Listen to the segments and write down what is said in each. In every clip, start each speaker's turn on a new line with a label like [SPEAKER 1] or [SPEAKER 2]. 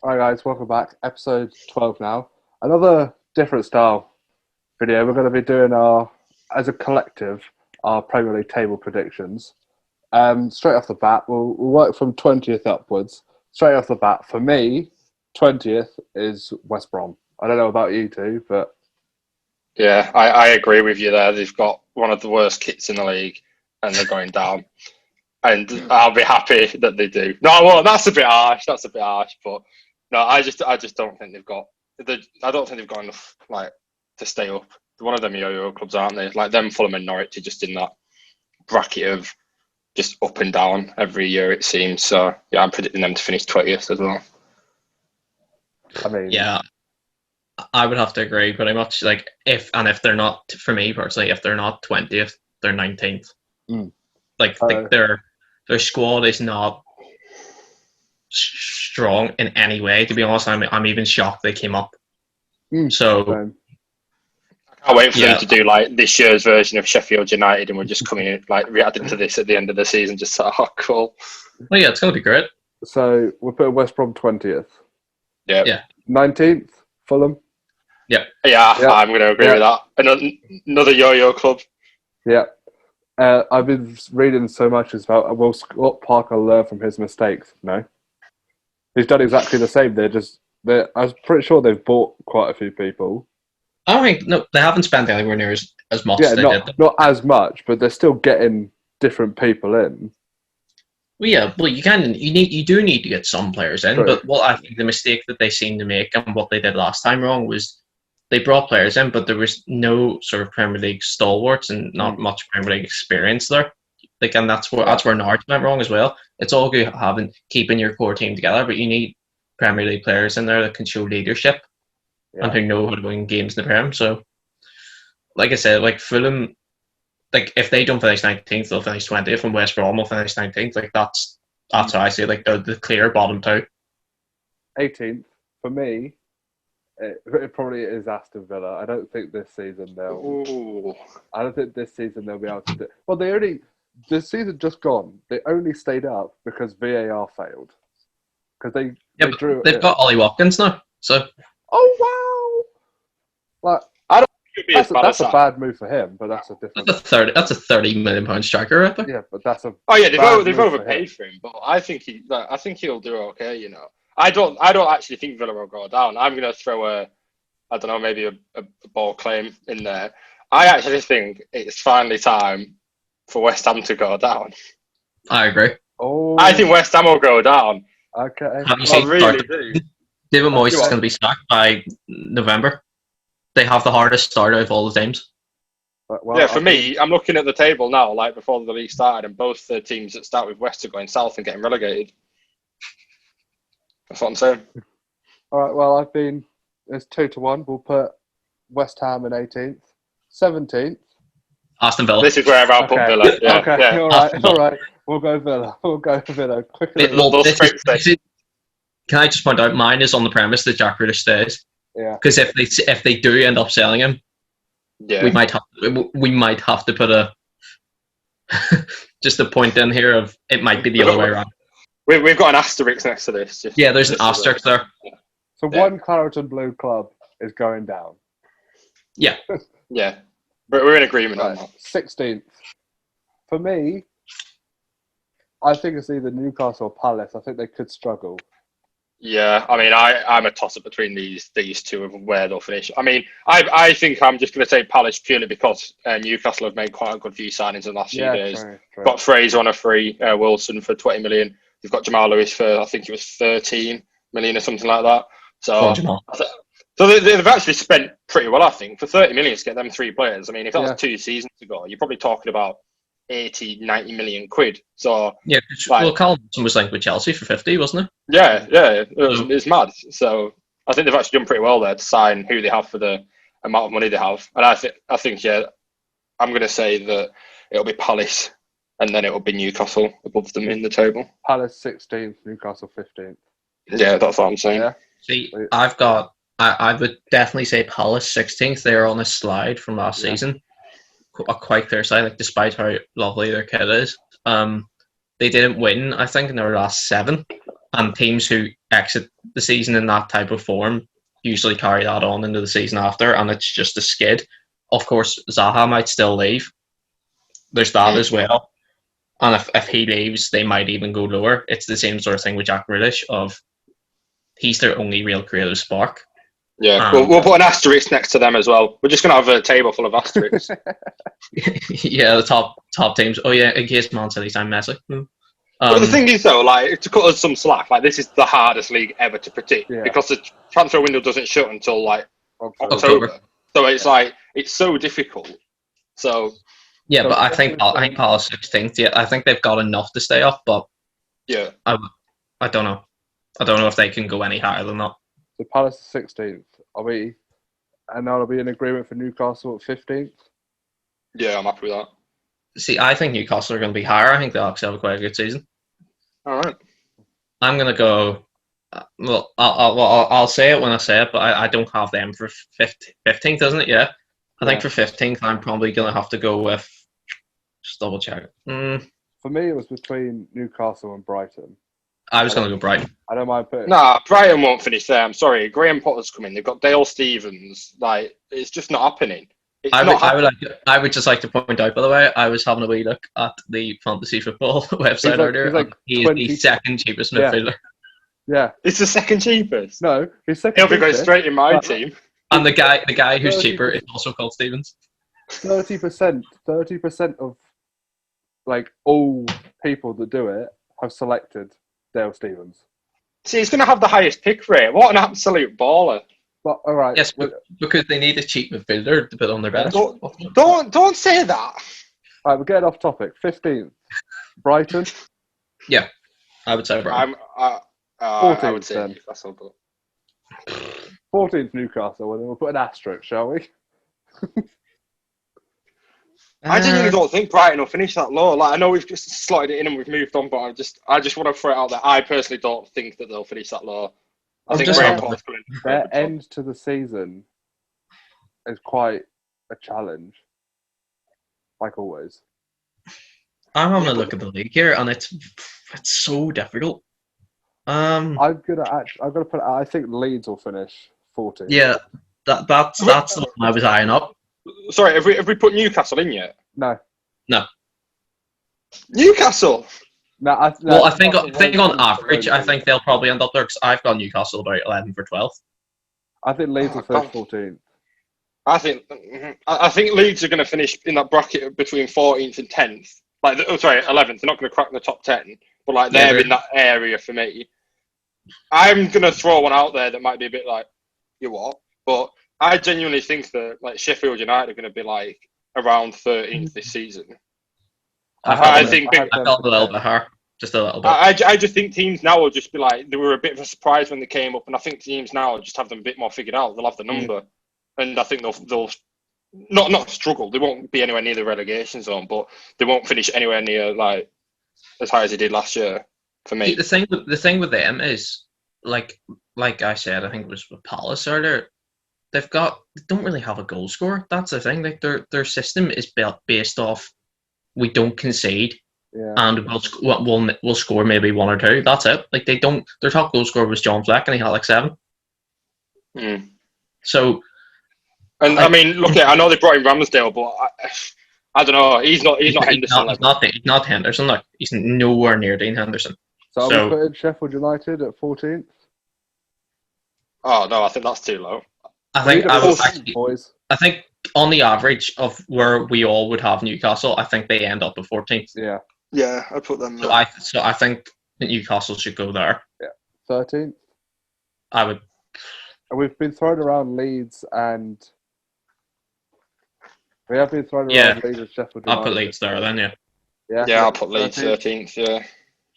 [SPEAKER 1] Alright guys, welcome back. Episode 12 now. Another different style video. We're going to be doing as a collective, our Premier League table predictions. Straight off the bat, we'll work from 20th upwards. Straight off the bat, for me, 20th is West Brom. I don't know about you two, but...
[SPEAKER 2] Yeah, I agree with you there. They've got one of the worst kits in the league and they're going down. And I'll be happy that they do. No, well, that's a bit harsh. But no, I just don't think they've got. I don't think they've got enough to stay up. One of them yo-yo clubs, aren't they? Like them, Fulham and Norwich are just in that bracket of just up and down every year, it seems. So yeah, I'm predicting them to finish 20th as well.
[SPEAKER 1] I mean,
[SPEAKER 3] yeah, I would have to agree pretty much. Like if they're not, for me personally, if they're not 20th, they're 19th. Like their squad is not strong in any way. To be honest, I'm even shocked they came up. So
[SPEAKER 2] I can't wait for them to do like this year's version of Sheffield United, and we're just coming in reacting to this at the end of the season. Just cool.
[SPEAKER 3] Well, yeah, it's gonna be great.
[SPEAKER 1] So we're putting West Brom 20th.
[SPEAKER 2] Yeah.
[SPEAKER 1] 19th, Fulham.
[SPEAKER 3] Yeah,
[SPEAKER 2] I'm going to agree with that. Another yo-yo club.
[SPEAKER 1] Yeah. I've been reading so much about will Scott Parker learn from his mistakes? No. He's done exactly the same. I was pretty sure they've bought quite a few people.
[SPEAKER 3] I don't think they haven't spent anywhere near as much as they did.
[SPEAKER 1] Not as much, but they're still getting different people in.
[SPEAKER 3] Well, yeah, you do need to get some players in, but what I think the mistake that they seem to make and what they did last time wrong was they brought players in, but there was no sort of Premier League stalwarts and not much Premier League experience there. And that's where Norwich went wrong as well. It's all good keeping your core team together, but you need Premier League players in there that can show leadership and who know how to win games in the Prem. So, like I said, like Fulham, like if they don't finish 19th, they'll finish 20th, and West Brom will finish 19th. Like that's how I say. Like they're the clear bottom two.
[SPEAKER 1] 18th for me. It probably is Aston Villa. I don't think this season they'll. I don't think this season they'll be able to do. Well, this season just gone. They only stayed up because VAR failed. Because they drew.
[SPEAKER 3] They've got Ollie Watkins now. So.
[SPEAKER 1] Oh wow! Like
[SPEAKER 2] I don't think it'd be
[SPEAKER 1] that's a bad move for him, but that's a different.
[SPEAKER 3] That's a £30 million striker right there.
[SPEAKER 1] Yeah, but that's a.
[SPEAKER 2] Oh yeah, they've overpaid for him, but I think he'll do okay. You know. I don't actually think Villa will go down. I'm going to throw maybe a ball claim in there. I actually think it's finally time for West Ham to go down.
[SPEAKER 3] I agree.
[SPEAKER 1] Oh,
[SPEAKER 2] I think West Ham will go down.
[SPEAKER 1] Okay.
[SPEAKER 3] Have you seen
[SPEAKER 2] really do.
[SPEAKER 3] David Moyes is going to be sacked by November. They have the hardest start out of all the teams.
[SPEAKER 2] Well, for me, I'm looking at the table now, like before the league started, and both the teams that start with West are going south and getting relegated. That's what I'm saying.
[SPEAKER 1] All right, well, it's 2-1. We'll put West Ham in 18th. 17th.
[SPEAKER 3] Aston Villa.
[SPEAKER 2] This is where I'll put Villa. Yeah,
[SPEAKER 1] okay,
[SPEAKER 2] yeah.
[SPEAKER 1] All right. We'll go Villa. Quickly.
[SPEAKER 3] Can I just point out, mine is on the premise that Jack Grealish stays.
[SPEAKER 1] Yeah.
[SPEAKER 3] Because if they do end up selling him, we might have to put just a point in here of it might be the other way around.
[SPEAKER 2] We've got an asterisk next to this.
[SPEAKER 3] There's an asterisk there.
[SPEAKER 1] So one Clareton Blue club is going down.
[SPEAKER 3] Yeah.
[SPEAKER 2] Yeah. We're in agreement on that.
[SPEAKER 1] 16th. For me, I think it's either Newcastle or Palace. I think they could struggle.
[SPEAKER 2] Yeah, I mean, I'm a toss-up between these two of where they'll finish. I mean, I think I'm just going to say Palace purely because Newcastle have made quite a good few signings in the last few days. True. Got Fraser on a free, Wilson for 20 million. They've got Jamal Lewis for, I think it was 13 million or something like that. So they've actually spent pretty well, I think, for 30 million to get them three players. I mean, if that was 2 seasons ago, you're probably talking about 80, 90 million quid. So
[SPEAKER 3] yeah, Callum Wilson was linked with Chelsea for 50, wasn't it?
[SPEAKER 2] Yeah, it's mad. So I think they've actually done pretty well there to sign who they have for the amount of money they have. And I think I'm going to say that it'll be Palace. And then it will be Newcastle above them in the table.
[SPEAKER 1] Palace 16th, Newcastle 15th.
[SPEAKER 2] Yeah, that's what I'm saying.
[SPEAKER 1] Yeah.
[SPEAKER 3] See, I would definitely say Palace 16th. They're on a slide from last season. A quite clear side, like despite how lovely their kit is. They didn't win, I think, in their last 7. And teams who exit the season in that type of form usually carry that on into the season after, and it's just a skid. Of course, Zaha might still leave. There's that as well. And if he leaves, they might even go lower. It's the same sort of thing with Jack Grealish, of he's their only real creative spark.
[SPEAKER 2] Yeah, we'll put an asterisk next to them as well. We're just going to have a table full of asterisks.
[SPEAKER 3] Yeah, the top teams. Oh yeah, in case Man City sign Messi.
[SPEAKER 2] But the thing is, though, like, to cut us some slack, like, this is the hardest league ever to predict because the transfer window doesn't shut until like October. So it's like it's so difficult. So
[SPEAKER 3] yeah, but I think Palace 16th. Yeah, I think they've got enough to stay up, but
[SPEAKER 2] yeah,
[SPEAKER 3] I don't know. I don't know if they can go any higher than that.
[SPEAKER 1] So Palace 16th. Are we? And that'll be an agreement for Newcastle at 15th.
[SPEAKER 2] Yeah, I'm happy with that.
[SPEAKER 3] See, I think Newcastle are going to be higher. I think they'll actually have quite a good season.
[SPEAKER 2] All right.
[SPEAKER 3] I'm going to go. Well, I'll say it when I say it, but I don't have them for 15th, isn't it? Yeah. I think for 15th, I'm probably going to have to go with. Just double check.
[SPEAKER 1] For me, it was between Newcastle and Brighton.
[SPEAKER 3] I was going to go Brighton.
[SPEAKER 1] I don't mind putting.
[SPEAKER 2] Nah, Brighton won't finish there. I'm sorry. Graham Potter's coming. They've got Dale Stevens. Like, it's just not happening.
[SPEAKER 3] I would just like to point out, by the way, I was having a wee look at the fantasy football website earlier. He's the second cheapest midfielder.
[SPEAKER 1] Yeah,
[SPEAKER 2] it's the second cheapest.
[SPEAKER 1] No, he's second.
[SPEAKER 2] He'll be going straight in my team.
[SPEAKER 3] And the guy who's cheaper is also called Stevens.
[SPEAKER 1] 30% of like all people that do it have selected Dale Stevens.
[SPEAKER 2] See, he's going to have the highest pick rate. What an absolute baller!
[SPEAKER 1] But all right,
[SPEAKER 3] yes, because they need a cheap midfielder to put on their bench.
[SPEAKER 2] Don't say that.
[SPEAKER 1] All right, we're getting off topic. 15th, Brighton.
[SPEAKER 3] Yeah, I would say Brighton.
[SPEAKER 1] 14th,
[SPEAKER 2] I would say
[SPEAKER 1] then.
[SPEAKER 2] Newcastle.
[SPEAKER 1] 14th, Newcastle. Well, then we'll put an asterisk, shall we?
[SPEAKER 2] I genuinely don't think Brighton will finish that low. Like, I know we've just slotted it in and we've moved on, but I just want to throw it out there. I personally don't think that they'll finish that low. I think
[SPEAKER 1] their end to the season is quite a challenge, like always.
[SPEAKER 3] I'm having a look at the league here, and it's so difficult.
[SPEAKER 1] I'm gonna put. I think Leeds will finish 14th.
[SPEAKER 3] Yeah, that's the one I was eyeing up.
[SPEAKER 2] Sorry, have we put Newcastle in yet?
[SPEAKER 1] No.
[SPEAKER 2] Newcastle.
[SPEAKER 1] No,
[SPEAKER 3] I think on average, I think they'll probably end up there because I've got Newcastle about 11 for 12th.
[SPEAKER 1] I think Leeds will finish 14th.
[SPEAKER 2] I think Leeds are going to finish in that bracket between 14th and 10th. 11th. They're not going to crack the top 10, but like they're in that area for me. I'm going to throw one out there that might be a bit like, you what? But I genuinely think that like Sheffield United are going to be like around 13th this season. I think I
[SPEAKER 3] felt a little bit hard, just a little bit.
[SPEAKER 2] I just think teams now will just be like, they were a bit of a surprise when they came up, and I think teams now will just have them a bit more figured out. They'll have the number, and I think they'll not struggle. They won't be anywhere near the relegation zone, but they won't finish anywhere near like as high as they did last year. For me,
[SPEAKER 3] the thing with them is like I said, I think it was with Palace earlier. They don't really have a goal scorer. That's the thing. Like their system is built based off. We don't concede, and we'll score maybe one or two. That's it. Like they don't. Their top goal scorer was John Fleck, and he had like 7. So,
[SPEAKER 2] and I mean, look, I know they brought in Ramsdale, but I don't know. He's not Henderson.
[SPEAKER 3] He's not Henderson. Like he's nowhere near Dean Henderson.
[SPEAKER 1] So are we putting Sheffield United at 14th?
[SPEAKER 2] Oh no, I think that's too low.
[SPEAKER 3] I think on the average of where we all would have Newcastle, I think they end up at 14th.
[SPEAKER 2] Yeah, I put them.
[SPEAKER 3] So I think Newcastle should go there.
[SPEAKER 1] Yeah, 13th.
[SPEAKER 3] I would.
[SPEAKER 1] And we've been throwing around Leeds and we have been throwing around Leeds and Sheffield United.
[SPEAKER 3] I'll put Leeds there then.
[SPEAKER 2] Yeah, I'll put Leeds 13th. Yeah.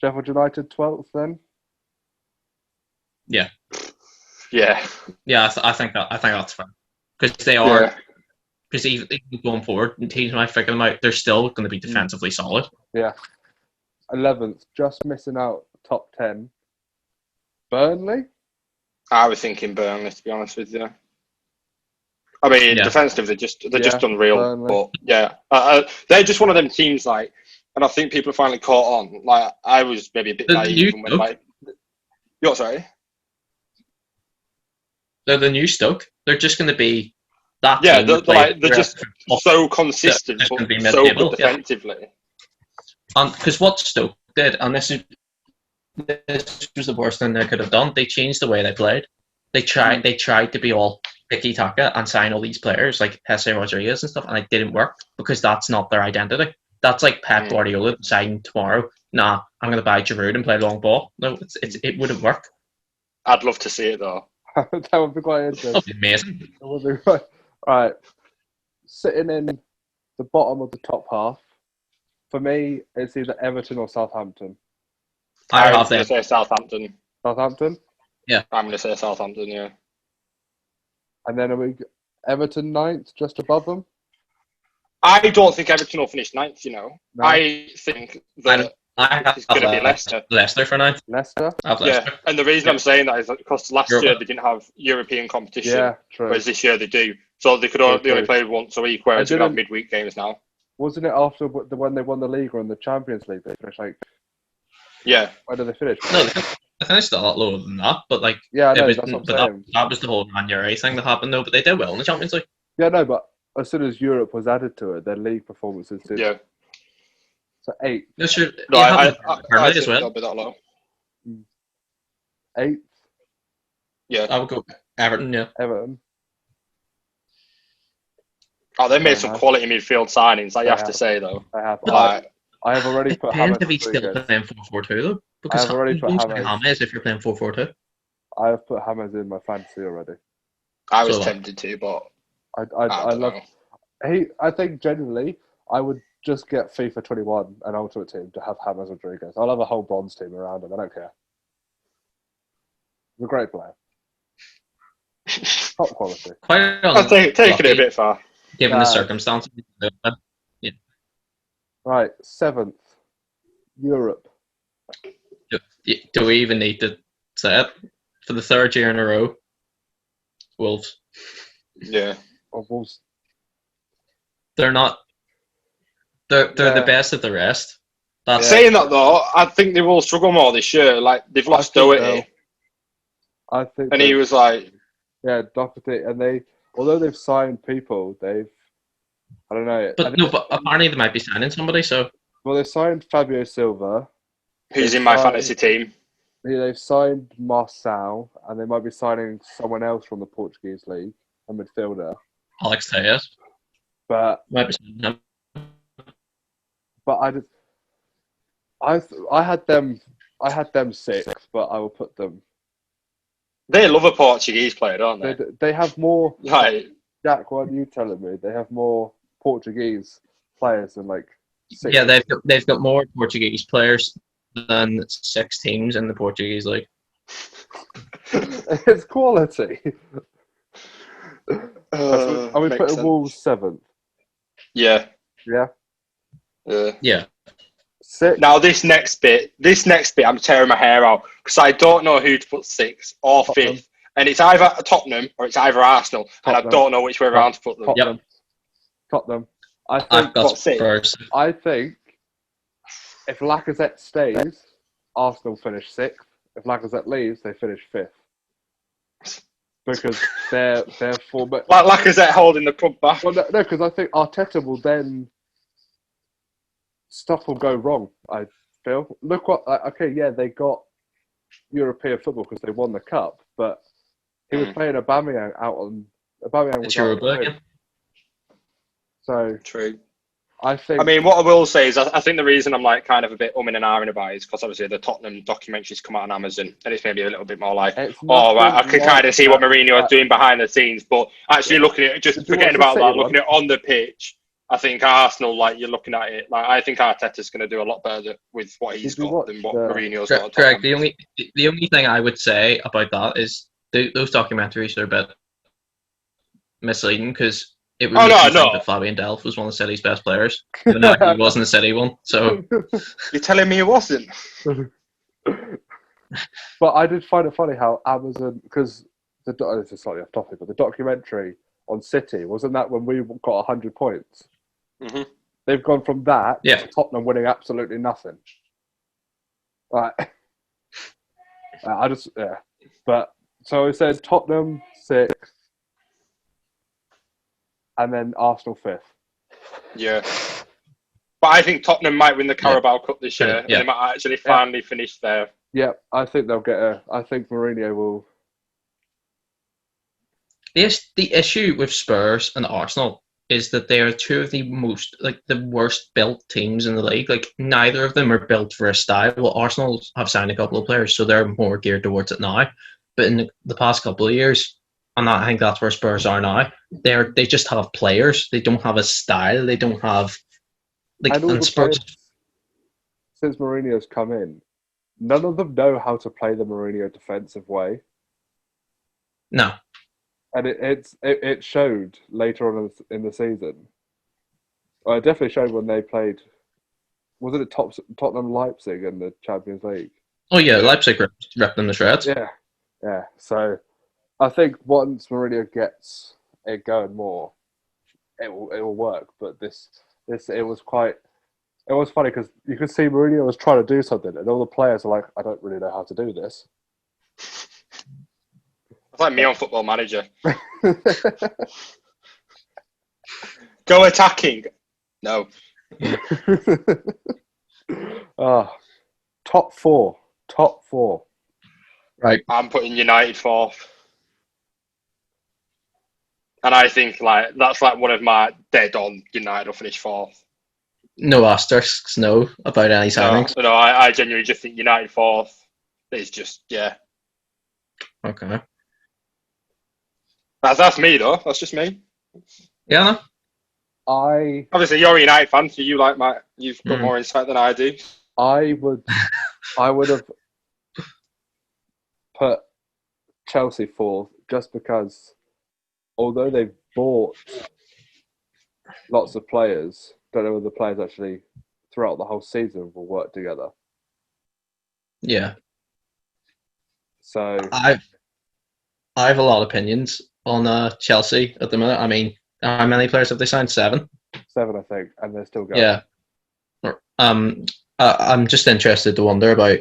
[SPEAKER 1] Sheffield United 12th then.
[SPEAKER 3] Yeah. I think that's fine because they are. Yeah. Because even going forward, teams might figure them out. They're still going to be defensively solid.
[SPEAKER 1] Yeah. 11th, just missing out top 10. Burnley?
[SPEAKER 2] I was thinking Burnley, to be honest with you. I mean, defensively, they're just unreal. Burnley. But yeah, they're just one of them teams. Like, and I think people are finally caught on. Like, I was maybe a bit naive when like. You're sorry.
[SPEAKER 3] They're the new Stoke. They're just going to be that
[SPEAKER 2] Yeah,
[SPEAKER 3] team.
[SPEAKER 2] they're just so consistent,
[SPEAKER 3] just
[SPEAKER 2] but
[SPEAKER 3] be
[SPEAKER 2] so
[SPEAKER 3] mid-table,
[SPEAKER 2] good defensively.
[SPEAKER 3] Because what Stoke did, and this was the worst thing they could have done. They changed the way they played. They tried to be all picky taka and sign all these players like Jesse Rodriguez and stuff, and it didn't work because that's not their identity. That's like Pep Guardiola deciding tomorrow, nah, I'm going to buy Giroud and play long ball. No, it wouldn't work.
[SPEAKER 2] I'd love to see it though.
[SPEAKER 1] That would be quite interesting.
[SPEAKER 3] That would be amazing.
[SPEAKER 1] That would be quite... Right, sitting in the bottom of the top half, for me, it's either Everton or Southampton.
[SPEAKER 2] I'm going to say Southampton.
[SPEAKER 1] Southampton?
[SPEAKER 3] Yeah.
[SPEAKER 2] I'm going to say Southampton, yeah.
[SPEAKER 1] And then are we Everton 9th, just above them?
[SPEAKER 2] I don't think Everton will finish 9th, you know. No. I think that it's going to be Leicester.
[SPEAKER 3] Leicester for 9th.
[SPEAKER 1] Leicester?
[SPEAKER 2] Yeah, and the reason I'm saying that is because last year they didn't have European competition, whereas this year they do. So they only play once a week, whereas they have midweek games now.
[SPEAKER 1] Wasn't it after when they won the league or in the Champions League? They finished like...
[SPEAKER 2] Yeah.
[SPEAKER 1] Where did they finish?
[SPEAKER 3] No, they finished a lot lower than that, but like...
[SPEAKER 1] Yeah, I know, that's what I'm saying.
[SPEAKER 3] That was the whole January thing that happened, though, but they did well in the Champions League.
[SPEAKER 1] Yeah, no, but as soon as Europe was added to it, their league performances did.
[SPEAKER 2] Yeah.
[SPEAKER 1] So 8th.
[SPEAKER 3] No, sure.
[SPEAKER 2] No, I think
[SPEAKER 3] as well.
[SPEAKER 2] They'll be that low.
[SPEAKER 1] 8th?
[SPEAKER 2] Yeah.
[SPEAKER 3] I would go Everton, yeah.
[SPEAKER 1] Everton.
[SPEAKER 2] Oh, they made some quality midfield signings, you have to say, though.
[SPEAKER 1] I have.
[SPEAKER 2] Like,
[SPEAKER 1] I have already put
[SPEAKER 3] James. If he's still playing 4-4-2, though. Because
[SPEAKER 1] I have already put
[SPEAKER 3] James if you're playing 4-4-2.
[SPEAKER 1] I have put James in my fantasy already.
[SPEAKER 2] I was tempted to, but
[SPEAKER 1] I love. I think genuinely, I would just get FIFA 21 an Ultimate Team to have James Rodriguez. I'll have a whole bronze team around him. I don't care. He's a great player. Top quality.
[SPEAKER 3] Quite
[SPEAKER 2] I'll take it a bit far.
[SPEAKER 3] Given the circumstances. Yeah.
[SPEAKER 1] Right, 7th. Europe.
[SPEAKER 3] Do we even need to say it? For the 3rd year in a row, Wolves.
[SPEAKER 2] Yeah.
[SPEAKER 1] Wolves.
[SPEAKER 3] They're not. They're the best of the rest.
[SPEAKER 2] Saying that though, I think they will struggle more this year. Like they've lost Doherty.
[SPEAKER 1] I think.
[SPEAKER 2] And he was like.
[SPEAKER 1] Yeah, Doherty, and although they've signed people, I don't know.
[SPEAKER 3] But apparently they might be signing somebody. So.
[SPEAKER 1] Well, they've signed Fabio Silva.
[SPEAKER 2] Who's in my fantasy team.
[SPEAKER 1] They've signed Marçal, and they might be signing someone else from the Portuguese league, a midfielder.
[SPEAKER 3] Alex Telles.
[SPEAKER 1] But
[SPEAKER 3] might be signing him.
[SPEAKER 1] But I had them 6th, but I will put them.
[SPEAKER 2] They love a Portuguese player, don't they?
[SPEAKER 1] They have more.
[SPEAKER 2] Right.
[SPEAKER 1] Jack, what are you telling me? They have more Portuguese players than like 6.
[SPEAKER 3] Yeah, they've got more Portuguese players than 6 teams in the Portuguese league.
[SPEAKER 1] It's quality. Are we putting Wolves 7th?
[SPEAKER 2] Yeah.
[SPEAKER 1] Yeah.
[SPEAKER 3] Yeah.
[SPEAKER 1] 6th.
[SPEAKER 2] Now this next bit, I'm tearing my hair out because I don't know who to put 6th or 5th, and it's either Tottenham or it's either Arsenal, and I don't know which way around to put them.
[SPEAKER 1] Tottenham.
[SPEAKER 3] I've got Spurs.
[SPEAKER 1] I think if Lacazette stays, Arsenal finish 6th. If Lacazette leaves, they finish 5th. Because they're full. Like
[SPEAKER 2] Lacazette holding the club back.
[SPEAKER 1] Well, no, because I think Arteta will then. Stuff will go wrong, I feel. Look what... they got European football because they won the cup, but he was playing Aubameyang out on... Aubameyang was out. So...
[SPEAKER 2] True.
[SPEAKER 1] I think...
[SPEAKER 2] I mean, what I will say is I think the reason I'm like kind of a bit and ahhing about it is because obviously the Tottenham documentary's come out on Amazon and it's maybe a little bit more like, I can kind of see what Mourinho is doing behind the scenes, but actually looking at it, just forgetting about that, looking at it on the pitch, I think Arsenal, like you're looking at it, like I think Arteta's going to do a lot better with what he's got than what Mourinho's got.
[SPEAKER 3] Correct. The only thing I would say about that is those documentaries are a bit misleading because it would make think that Fabian Delph was one of City's best players, even though he wasn't a City one. So
[SPEAKER 2] you're telling me he wasn't?
[SPEAKER 1] But I did find it funny how Amazon, because this is slightly off topic, but the documentary on City wasn't that when we got 100 points.
[SPEAKER 2] Mm-hmm.
[SPEAKER 1] They've gone from that to Tottenham winning absolutely nothing. Right. But so it says Tottenham sixth, and then Arsenal fifth.
[SPEAKER 2] Yeah. But I think Tottenham might win the Carabao Cup this year, and they might actually finally finish there.
[SPEAKER 1] Yeah, I think they'll get I think Mourinho will.
[SPEAKER 3] Yes, the issue with Spurs and Arsenal is that they are two of the the worst built teams in the league. Like, neither of them are built for a style. Well, Arsenal have signed a couple of players, so they're more geared towards it now. But in the past couple of years, and I think that's where Spurs are now. They just have players. They don't have a style. They don't have
[SPEAKER 1] and
[SPEAKER 3] Spurs.
[SPEAKER 1] Since Mourinho's come in, none of them know how to play the Mourinho defensive way.
[SPEAKER 3] No.
[SPEAKER 1] And it showed later on in the season. Well, it definitely showed when they played. Wasn't it Tottenham Leipzig in the Champions League?
[SPEAKER 3] Oh yeah, Leipzig ripped them to shreds.
[SPEAKER 1] Yeah. So I think once Mourinho gets it going more, it will work. But it was funny because you could see Mourinho was trying to do something, and all the players are like, I don't really know how to do this.
[SPEAKER 2] It's like me on Football Manager. Go attacking. No.
[SPEAKER 1] Top four.
[SPEAKER 3] Right.
[SPEAKER 2] I'm putting United fourth. And I think that's one of my dead on United will finish fourth.
[SPEAKER 3] No asterisks, no, about any signings.
[SPEAKER 2] No, I genuinely just think United fourth is just, yeah.
[SPEAKER 3] Okay.
[SPEAKER 2] That's me though. That's just me.
[SPEAKER 3] Yeah, no.
[SPEAKER 2] Obviously you're a United fan, so you've got more insight than I do.
[SPEAKER 1] I would have put Chelsea fourth just because, although they've bought lots of players, don't know whether the players actually throughout the whole season will work together.
[SPEAKER 3] Yeah.
[SPEAKER 1] So
[SPEAKER 3] I have a lot of opinions on Chelsea at the minute. I mean, how many players have they signed? 7?
[SPEAKER 1] 7, I think, and they're still going.
[SPEAKER 3] Yeah. I'm just interested to wonder about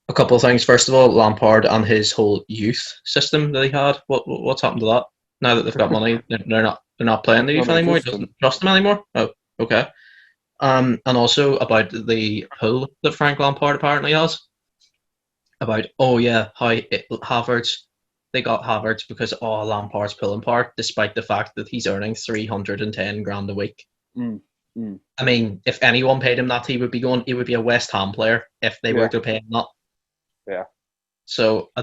[SPEAKER 3] a couple of things. First of all, Lampard and his whole youth system that he had. What's happened to that? Now that they've got money, they're not playing the youth anymore. He doesn't trust them anymore. Oh, okay. And also about the pull that Frank Lampard apparently has. About how Havertz, they got Havertz because Lampard's pulling part, despite the fact that he's earning 310 grand a week. I mean, if anyone paid him that, he would be a West Ham player if they were to pay him that.
[SPEAKER 1] Yeah.
[SPEAKER 3] So I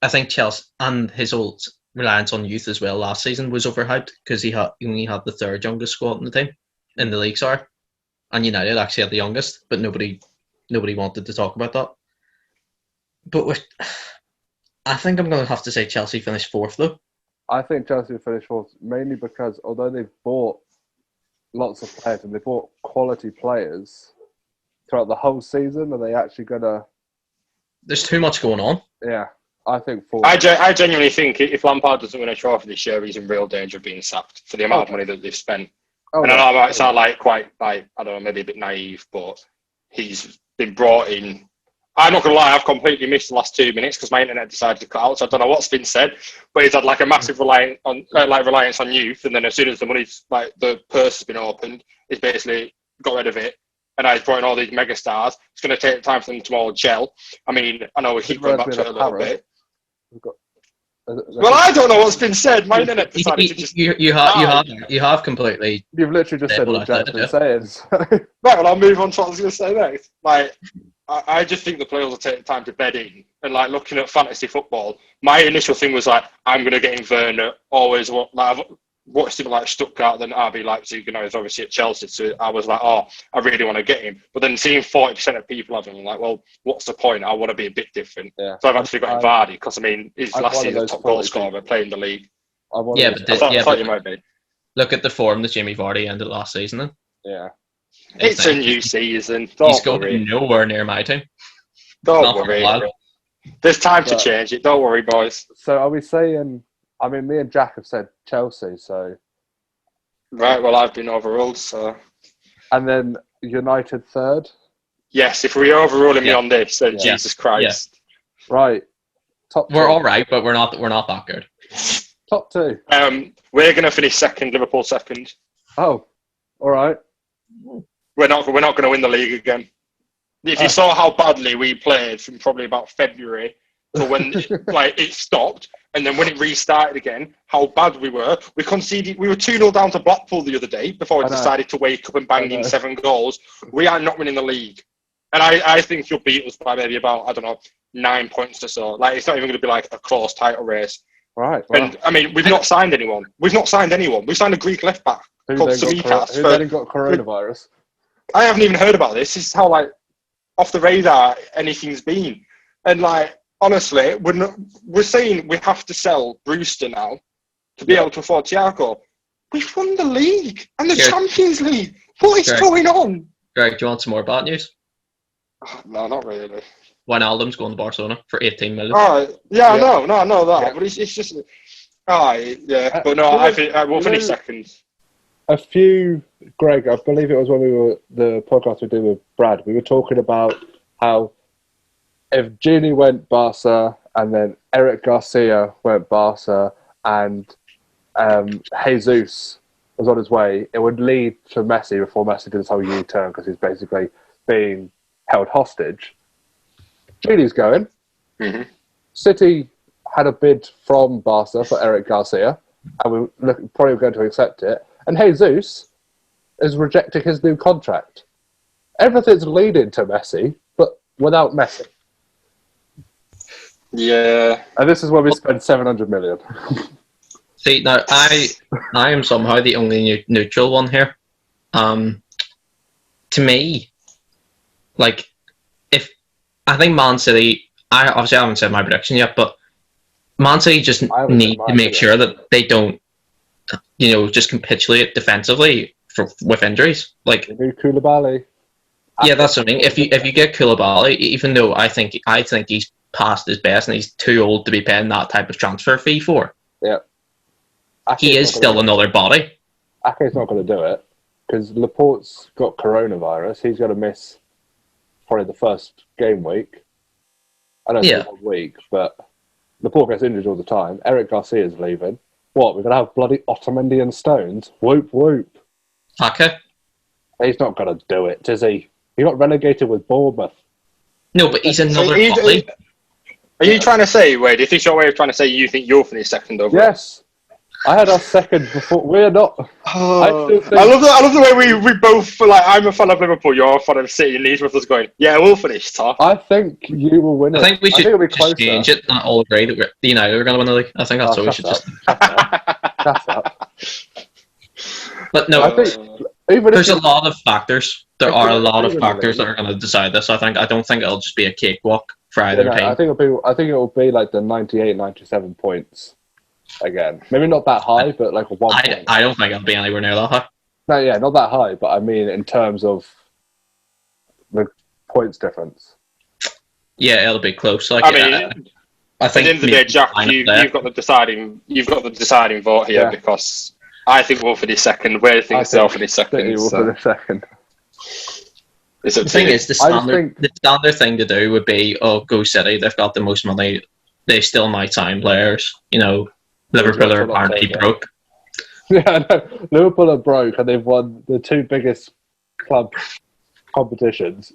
[SPEAKER 3] think Chelsea and his old reliance on youth as well last season was overhyped because he only had the third youngest squad in the team in the league, sorry. And United actually had the youngest, but nobody wanted to talk about that. But I think I'm going to have to say Chelsea finished fourth though.
[SPEAKER 1] I think Chelsea finished fourth mainly because although they've bought lots of players and they bought quality players throughout the whole season, are they actually going to...
[SPEAKER 3] There's too much going on.
[SPEAKER 1] Yeah, I think fourth.
[SPEAKER 2] I genuinely think if Lampard doesn't win a trophy this year, he's in real danger of being sacked for the amount of money that they've spent. And I know it might sound I don't know, maybe a bit naive, but he's been brought in. I'm not going to lie, I've completely missed the last 2 minutes because my internet decided to cut out, so I don't know what's been said. But he's had a massive reliance on youth, and then as soon as the money's the purse has been opened, he's basically got rid of it, and now he's brought in all these mega stars. It's going to take time for them to all gel. I mean, I know we keep going back to it a little bit. Well, I don't know what's been said. My internet decided to just...
[SPEAKER 3] You have completely...
[SPEAKER 1] You've literally just said what Jack's been saying. So.
[SPEAKER 2] Right, well, I'll move on to what I was going to say next. I just think the players will take time to bed in. And looking at fantasy football, my initial thing was I'm going to get in Werner. Always, I've watched him Stuttgart, then RB Leipzig, and I was obviously at Chelsea. So I was I really want to get him. But then seeing 40% of people having him, well, what's the point? I want to be a bit different. Yeah. So I've actually got Vardy because his last season top goal scorer playing the league.
[SPEAKER 3] I
[SPEAKER 2] thought you might be.
[SPEAKER 3] Look at the form that Jamie Vardy ended last season then.
[SPEAKER 1] Yeah.
[SPEAKER 2] It's a new season.
[SPEAKER 3] He's going nowhere near my team.
[SPEAKER 2] Don't worry. There's time to change it. Don't worry, boys.
[SPEAKER 1] So are we saying... I mean, me and Jack have said Chelsea, so...
[SPEAKER 2] Right, well, I've been overruled, so...
[SPEAKER 1] And then United third?
[SPEAKER 2] Yes, if we're overruling me on this, then Jesus Christ.
[SPEAKER 1] Yeah. Right.
[SPEAKER 3] We're all right, but we're not that good.
[SPEAKER 1] Top 2.
[SPEAKER 2] We're going to finish second. Liverpool second.
[SPEAKER 1] Oh, all right.
[SPEAKER 2] We're not going to win the league again. If you saw how badly we played from probably about February to when it stopped, and then when it restarted again, how bad we were. We conceded. We were 2-0 down to Blackpool the other day before we decided to wake up and bang in 7 goals. We are not winning the league, and I think you'll beat us by maybe about, I don't know, 9 points or so. Like, it's not even going to be like a close title race.
[SPEAKER 1] Right.
[SPEAKER 2] Wow. And I mean, we've not signed anyone. We signed a Greek left back called Samikas.
[SPEAKER 1] Who then got coronavirus?
[SPEAKER 2] I haven't even heard about this. This is how off the radar anything's been. And honestly, we're saying we have to sell Brewster now to be able to afford Thiago. We've won the league and the Champions League. What is going on?
[SPEAKER 3] Greg, do you want some more bad news?
[SPEAKER 2] No, not really.
[SPEAKER 3] Wijnaldum's going to Barcelona for 18 million.
[SPEAKER 2] Yeah. No, I know that. Yeah. But it's just... But no, I think we'll finish second.
[SPEAKER 1] A few... Greg, I believe it was when the podcast we did with Brad, we were talking about how if Gini went Barca and then Eric Garcia went Barca and Jesus was on his way, it would lead to Messi before Messi did his whole U-turn because he's basically being held hostage. Gini's going. Mm-hmm. City had a bid from Barca for Eric Garcia, and we probably going to accept it. And Jesus is rejecting his new contract. Everything's leading to Messi, but without Messi.
[SPEAKER 2] Yeah.
[SPEAKER 1] And this is where we spend 700 million.
[SPEAKER 3] See, now I am somehow the only neutral one here. To me, if I think Man City, I haven't said my prediction yet, but Man City just need to make sure that they don't, just capitulate defensively with injuries.
[SPEAKER 1] Koulibaly.
[SPEAKER 3] Yeah, that's what I mean. If you get Koulibaly, even though I think he's past his best and he's too old to be paying that type of transfer fee for.
[SPEAKER 1] Yeah.
[SPEAKER 3] He is still another body.
[SPEAKER 1] Ake's not going to do it because Laporte's got coronavirus. He's going to miss probably the first game week. I don't know 1 week, but Laporte gets injured all the time. Eric Garcia's leaving. What, we're going to have bloody Otamendi and Stones? Whoop, whoop.
[SPEAKER 3] Ake?
[SPEAKER 1] He's not going to do it, is he? He got relegated with Bournemouth.
[SPEAKER 3] No, but he's another body.
[SPEAKER 2] Are you trying to say, Wade, is this your way of trying to say you think you'll finish second over?
[SPEAKER 1] Yes. I had our second before. We're not.
[SPEAKER 2] Oh. I love the way we both, I'm a fan of Liverpool, you're a fan of City, and neither of us going, yeah, we'll finish, Tom.
[SPEAKER 1] I think you will win it.
[SPEAKER 3] I think we should just change it and all agree that we're going to win the league. I think that's what we should just...
[SPEAKER 1] Shut up.
[SPEAKER 3] But no,
[SPEAKER 1] I think
[SPEAKER 3] there's a lot of factors. There are a lot of factors that are going to decide this. I don't think it'll just be a cakewalk for either team.
[SPEAKER 1] I think it'll be like the 98, 97 points again. Maybe not that high, but like 1 point.
[SPEAKER 3] I don't think it'll be anywhere near that high.
[SPEAKER 1] No, yeah, not that high, but I mean in terms of the points difference.
[SPEAKER 3] Yeah, it'll be close.
[SPEAKER 2] I think at the end of the day, Jack, you've got the deciding vote here because I think we'll finish second. Where do you think they'll finish second?
[SPEAKER 1] We'll finish second.
[SPEAKER 3] The thing is, the standard thing to do would be, go City. They've got the most money. They still might sign players. Liverpool are apparently broke.
[SPEAKER 1] Yeah, no, Liverpool are broke, and they've won the 2 biggest club competitions.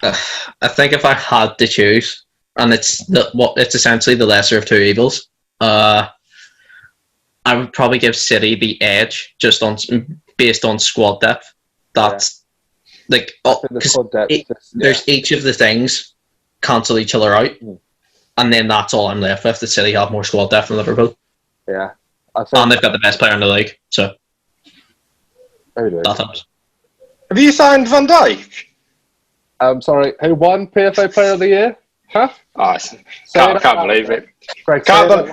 [SPEAKER 3] I think if I had to choose, and it's essentially the lesser of 2 evils, I would probably give City the edge just based on squad depth. That's there's each of the things cancel each other out, and then that's all I'm left with. The City have more squad depth than Liverpool.
[SPEAKER 1] Yeah,
[SPEAKER 3] and they've got the best player in the league. So that helps.
[SPEAKER 2] Have you signed Van Dijk?
[SPEAKER 1] Sorry, who won PFA Player of the Year? Huh?
[SPEAKER 2] Can't believe it.
[SPEAKER 1] Greg,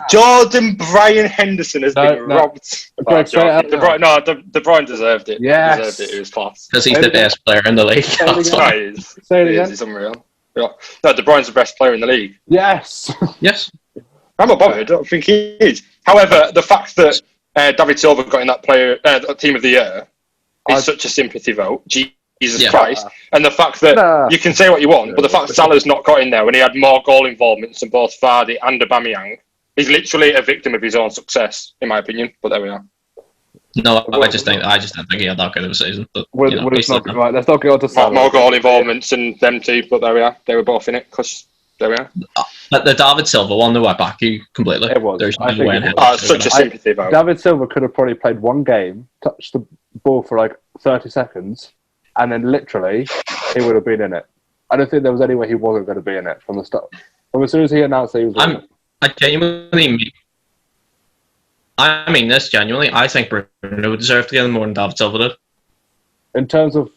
[SPEAKER 2] Jordan Brian Henderson has been robbed.
[SPEAKER 1] Greg,
[SPEAKER 2] De Bruyne deserved it.
[SPEAKER 1] Yes.
[SPEAKER 2] He deserved it. It was class.
[SPEAKER 3] Because he's the best player in the league.
[SPEAKER 1] Say it again.
[SPEAKER 2] He's unreal. Yeah. No, De Bruyne's the best player in the league.
[SPEAKER 1] Yes.
[SPEAKER 3] Yes.
[SPEAKER 2] I'm not bothered. I don't think he is. However, the fact that David Silva got in that team of the year is such a sympathy vote. Jesus Christ. And the fact that you can say what you want, but the fact Salah's not got in there when he had more goal involvements than both Vardy and Aubameyang, he's literally a victim of his own success, in my opinion. But there we are.
[SPEAKER 3] No, I just don't think he had that good of a season. But,
[SPEAKER 1] right, let's not get on to Salah.
[SPEAKER 2] More goal involvements and them two, but there we are. They were both in it, because there we are.
[SPEAKER 3] But the David Silva one, they went back you completely.
[SPEAKER 1] It was.
[SPEAKER 3] There's
[SPEAKER 1] I
[SPEAKER 3] no way in
[SPEAKER 1] think
[SPEAKER 3] hell.
[SPEAKER 2] Such a sympathy vote.
[SPEAKER 1] David Silva could have probably played one game, touched the ball for like 30 seconds, and then literally he would have been in it. I don't think there was any way he wasn't going to be in it from the start. From as soon as he announced that he was in it.
[SPEAKER 3] I mean this genuinely. I think Bruno deserved to get him more than David Silva did.
[SPEAKER 1] In terms of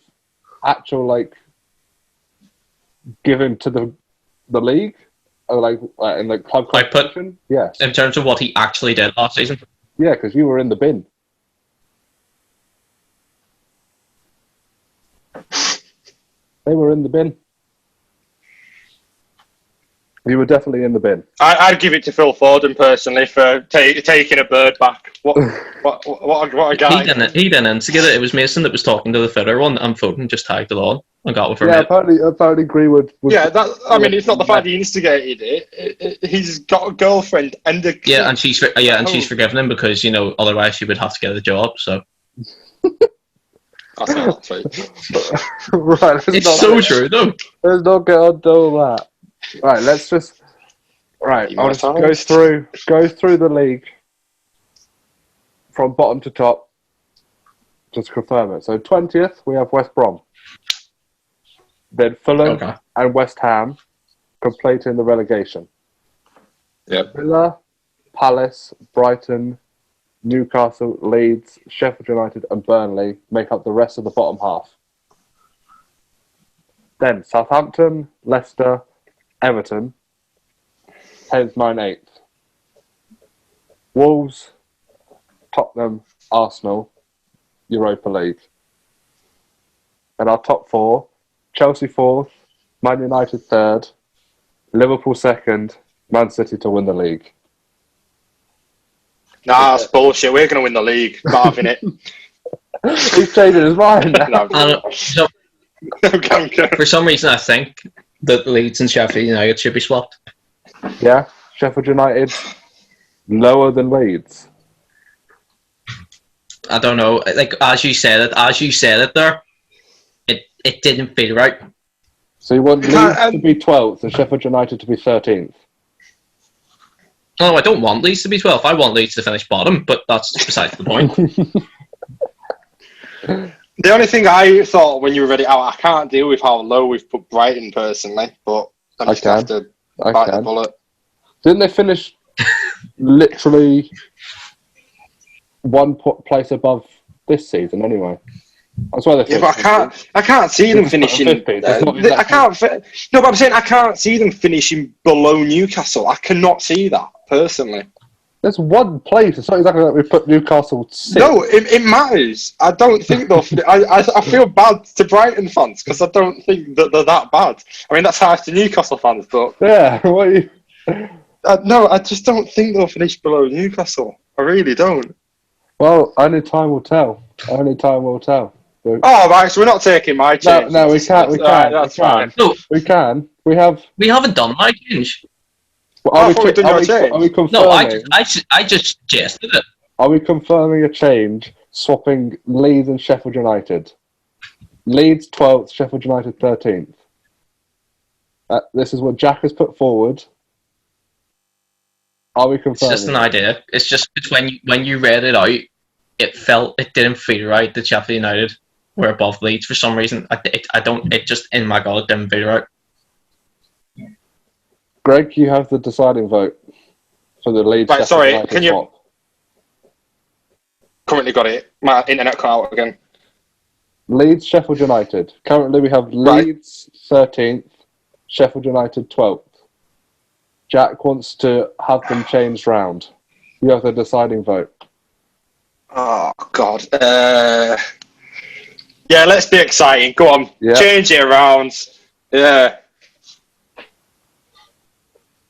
[SPEAKER 1] actual like giving to the league, or like in the club competition, yes.
[SPEAKER 3] In terms of what he actually did last season.
[SPEAKER 1] Yeah, because you were in the bin. They were in the bin. You were definitely in the bin.
[SPEAKER 2] I'd give it to Phil Foden personally for taking a bird back. What a guy!
[SPEAKER 3] He didn't instigate it. It was Mason that was talking to the fitter one, and Foden just tagged along and got with her.
[SPEAKER 1] Yeah, apparently Greenwood.
[SPEAKER 2] Yeah, it's not the fact he instigated it. He's got a girlfriend and a kid.
[SPEAKER 3] and she's forgiven him because otherwise she would have to get a job. So.
[SPEAKER 2] That's not true.
[SPEAKER 1] Right,
[SPEAKER 3] it's so true, though.
[SPEAKER 1] Let's not get on to all that. Right, let's just. Right, I'll just go through the league from bottom to top. Just confirm it. So 20th, we have West Brom. Then Fulham and West Ham completing the relegation.
[SPEAKER 2] Yep.
[SPEAKER 1] Villa, Palace, Brighton, Newcastle, Leeds, Sheffield United and Burnley make up the rest of the bottom half. Then Southampton, Leicester, Everton, 10th, 9th, 8th. Wolves, Tottenham, Arsenal, Europa League. And our top four, Chelsea 4th, Man United 3rd, Liverpool 2nd, Man City to win the league.
[SPEAKER 2] Nah, that's bullshit. We're going to win the league. Not having it.
[SPEAKER 1] He's changing his mind.
[SPEAKER 3] For some reason, I think that Leeds and Sheffield United should be swapped.
[SPEAKER 1] Yeah, Sheffield United lower than Leeds.
[SPEAKER 3] I don't know. Like as you said it there, it didn't feel right.
[SPEAKER 1] So you want Leeds to be 12th and Sheffield United to be 13th?
[SPEAKER 3] No, I don't want Leeds to be 12th. I want Leeds to finish bottom, but that's besides the point.
[SPEAKER 2] The only thing I thought when you read it out, I can't deal with how low we've put Brighton personally, but I just have to bite the bullet.
[SPEAKER 1] Didn't they finish literally one place above this season anyway? That's why they.
[SPEAKER 2] Yeah, but I can't see them finishing. I can't. No, but I'm saying I can't see them finishing below Newcastle. I cannot see that personally.
[SPEAKER 1] There's one place. It's not exactly like we put Newcastle 6th.
[SPEAKER 2] No, it matters. I don't think though. I feel bad to Brighton fans because I don't think that they're that bad. I mean, that's harsh to Newcastle fans, but
[SPEAKER 1] yeah. What are you?
[SPEAKER 2] No, I just don't think they'll finish below Newcastle. I really don't.
[SPEAKER 1] Well, only time will tell. Only time will tell.
[SPEAKER 2] Oh, right. So we're not taking my change.
[SPEAKER 1] No, we can't. We can't.
[SPEAKER 2] That's fine.
[SPEAKER 3] No,
[SPEAKER 1] we can. We haven't
[SPEAKER 3] done my change.
[SPEAKER 1] Well, are we confirming?
[SPEAKER 3] No, I just suggested it.
[SPEAKER 1] Are we confirming a change, swapping Leeds and Sheffield United? Leeds 12th, Sheffield United 13th. This is what Jack has put forward. Are we confirming?
[SPEAKER 3] It's just an idea. It's just when you read it out, it didn't feel right that Sheffield United were above Leeds for some reason. It just in my god, it didn't feel right.
[SPEAKER 1] Greg, you have the deciding vote for the Leeds.
[SPEAKER 2] Right, sorry, can you?
[SPEAKER 1] Swap.
[SPEAKER 2] Currently got it. My internet cut out again.
[SPEAKER 1] Leeds, Sheffield United. Currently we have Leeds 13th, Sheffield United 12th. Jack wants to have them changed round. You have the deciding vote.
[SPEAKER 2] Oh, God. Yeah, let's be exciting. Go on. Yeah. Change it around. Yeah.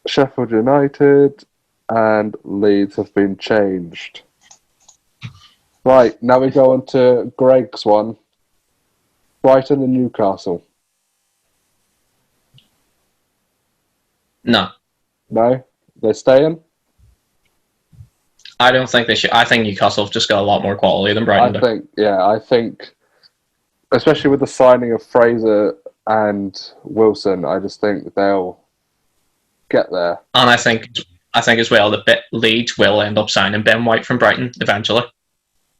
[SPEAKER 1] Sheffield United and Leeds have been changed. Right, now we go on to Greg's one. Brighton and Newcastle.
[SPEAKER 3] No.
[SPEAKER 1] No? They're staying?
[SPEAKER 3] I don't think they should. I think Newcastle have just got a lot more quality than Brighton.
[SPEAKER 1] I think, especially with the signing of Fraser and Wilson, I just think they'll get there.
[SPEAKER 3] And I think as well that Leeds will end up signing Ben White from Brighton eventually.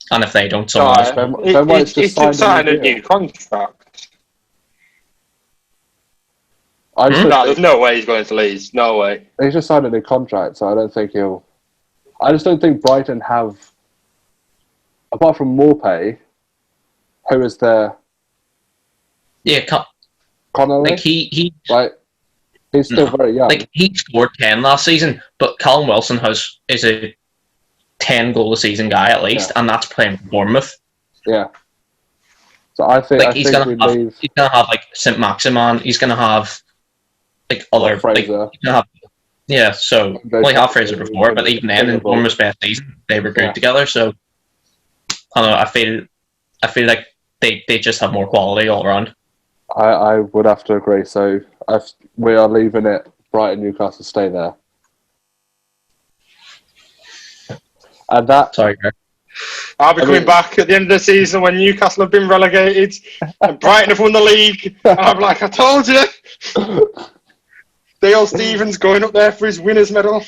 [SPEAKER 3] And if they don't, someone else.
[SPEAKER 1] Ben White's just signed
[SPEAKER 2] a new contract.
[SPEAKER 1] There's
[SPEAKER 2] no way he's going to Leeds. No way.
[SPEAKER 1] He's just signed a new contract, so I don't think he'll. I just don't think Brighton have, apart from Morpay, who is there?
[SPEAKER 3] Yeah,
[SPEAKER 1] Connolly.
[SPEAKER 3] Like he's
[SPEAKER 1] still very young.
[SPEAKER 3] Like he scored 10 last season, but Callum Wilson is a 10 goal a season guy at least, and that's playing for Bournemouth.
[SPEAKER 1] Yeah. So I think
[SPEAKER 3] he's gonna have like St. Maximan. He's gonna have like other
[SPEAKER 1] Fraser.
[SPEAKER 3] He's gonna have, yeah. So we have Fraser before, but even then in Bournemouth's best season, they were good together. So I don't know. I feel like they just have more quality all around.
[SPEAKER 1] I would have to agree. So we are leaving it. Brighton, Newcastle, stay there. And that.
[SPEAKER 3] Sorry, Greg.
[SPEAKER 2] I'll be coming back at the end of the season when Newcastle have been relegated and Brighton have won the league. And I'm like, I told you. Dale Stevens going up there for his winner's medal.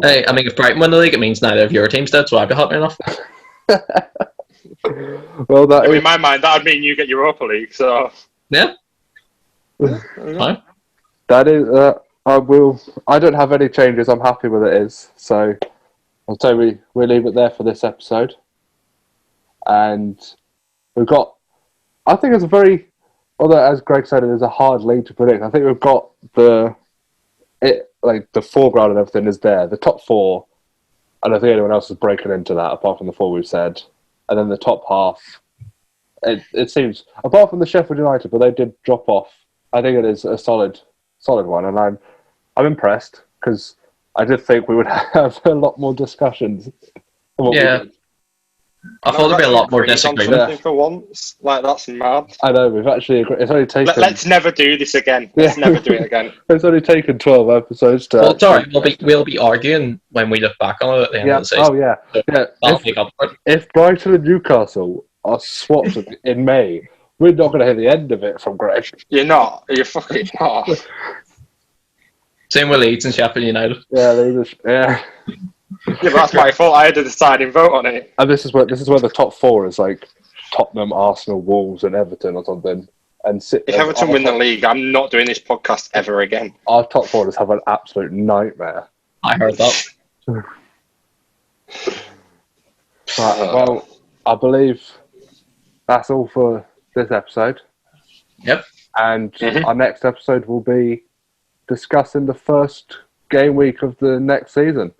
[SPEAKER 3] Hey, I mean, if Brighton win the league, it means neither of your team's dead, so I'd be happy enough.
[SPEAKER 1] Well,
[SPEAKER 2] in my mind, that would mean you get Europa League. So
[SPEAKER 3] yeah.
[SPEAKER 1] Fine. That is. I don't have any changes. I'm happy with it. So. I'll tell you, we leave it there for this episode. And we've got, I think it's a very, although as Greg said, it is a hard league to predict. I think we've got the foreground and everything is there. The top four, I don't think anyone else is breaking into that apart from the four we've said. And then the top half, it seems, apart from the Sheffield United, but they did drop off. I think it is a solid one. And I'm impressed because I did think we would have a lot more discussions.
[SPEAKER 3] Yeah. I thought there'd be a lot more disagreement.
[SPEAKER 2] For once, like that's mad.
[SPEAKER 1] I know, we've actually agreed. It's only taken.
[SPEAKER 2] Let's never do this again. Let's never do it again.
[SPEAKER 1] It's only taken 12 episodes to.
[SPEAKER 3] Well, sorry, we'll be arguing when we look back on it at the end of the season.
[SPEAKER 1] Oh yeah,
[SPEAKER 3] so that'll make up for it.
[SPEAKER 1] If Brighton and Newcastle are swapped in May, we're not going to hear the end of it from Greg.
[SPEAKER 2] You're not. You're fucking not.
[SPEAKER 3] Same with Leeds and Sheffield United.
[SPEAKER 1] Yeah,
[SPEAKER 2] Yeah, but that's my fault. I had a deciding vote on it.
[SPEAKER 1] And this is where the top four is like Tottenham, Arsenal, Wolves, and Everton or something. And
[SPEAKER 2] if Everton win the league, I'm not doing this podcast ever again.
[SPEAKER 1] Our top four just have an absolute nightmare.
[SPEAKER 3] I heard that.
[SPEAKER 1] Well, I believe that's all for this episode.
[SPEAKER 3] Yep.
[SPEAKER 1] And our next episode will be discussing the first game week of the next season.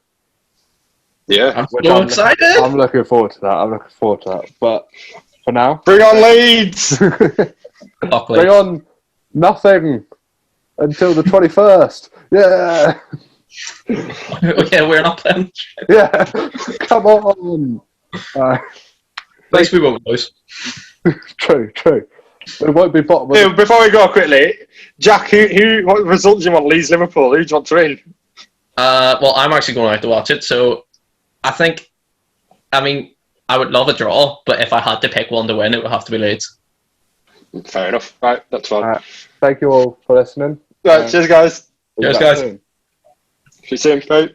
[SPEAKER 2] Yeah.
[SPEAKER 3] I'm so excited.
[SPEAKER 1] I'm looking forward to that. But for now...
[SPEAKER 2] Bring on Leeds!
[SPEAKER 1] Bring on nothing until the 21st. Yeah!
[SPEAKER 3] Yeah, we're not playing.
[SPEAKER 1] Yeah! Come on!
[SPEAKER 3] At least we won't lose.
[SPEAKER 1] True. It won't be bottom.
[SPEAKER 2] Before we go quickly, Jack, what result do you want? Leeds Liverpool? Who do you want to win?
[SPEAKER 3] Well, I'm actually going out to watch it, so I would love a draw, but if I had to pick one to win, it would have to be Leeds.
[SPEAKER 2] Fair enough. Right, that's fine.
[SPEAKER 1] Thank you all for listening.
[SPEAKER 2] Right, cheers, guys.
[SPEAKER 3] Cheers, guys.
[SPEAKER 2] See you soon. Bye.